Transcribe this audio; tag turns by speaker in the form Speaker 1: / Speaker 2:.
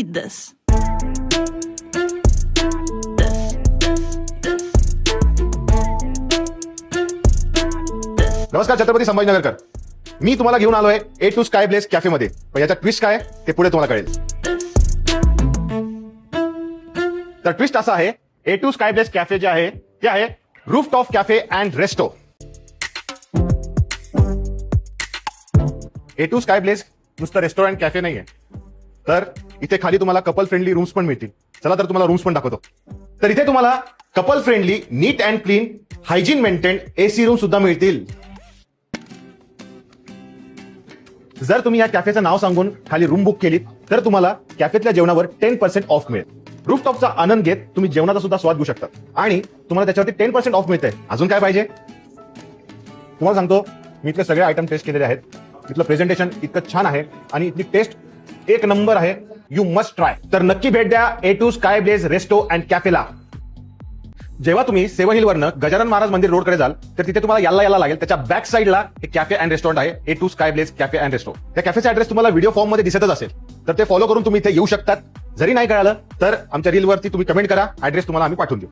Speaker 1: this.
Speaker 2: नमस्कार छत्रपती संभाजीनगरकर. मी तुम्हाला घेऊन आलोय ए टू स्काय ब्लेस कॅफे मध्ये. पण याचा ट्विस्ट काय ते पुढे तुम्हाला कळेल. तर ट्विस्ट असा आहे, A two sky bless cafe जे आहे ते आहे rooftop cafe and resto. A two sky bless नुसतं रेस्टॉरंट कॅफे नाहीये, तर इथे खाली तुम्हाला कपल फ्रेंडली रूम्स पण मिळतील. चला तर तुम्हाला रूम्स पण दाखवतो. तर इथे तुम्हाला couple friendly, neat and clean, hygiene maintain AC room सुद्धा मिळतील. जर तुम्ही या कॅफेचं नाव सांगून खाली रूम बुक केलीत तर तुम्हाला कॅफेतल्या जेवणावर 10% ऑफ मिळेल. रूफटॉपचा आनंद घेत तुम्ही जेवणाचा सुद्धा स्वाद घेऊ शकता आणि तुम्हाला त्याच्यावरती 10% ऑफ मिळतंय. अजून काय पाहिजे तुम्हाला सांगतो. मी इथले सगळे आयटम टेस्ट केलेले आहेत. इथलं प्रेझेंटेशन इतकं छान आहे आणि इथली टेस्ट एक नंबर आहे. You must try. तर नक्की भेट द्या A two sky bless resto and कॅफेला. जेव्हा तुम्ही सेवन हिल वरनं गजानन महाराज मंदिर रोडकडे जाल तर तिथे तुम्हाला यायला लागेल. त्याच्या बॅक साईडला हे कॅफे अँड रेस्टॉरंट आहे, A two sky bless cafe and resto. त्या कॅफेचा ऍड्रेस तुम्हाला व्हिडिओ फॉर्म मध्ये दिसतच असेल, तर ते फॉलो करून तुम्ही इथे येऊ शकतात. जरी नाही कळालं तर आमच्या रीलवरती तुम्ही कमेंट करा, ऍड्रेस तुम्हाला आम्ही पाठवून देऊ.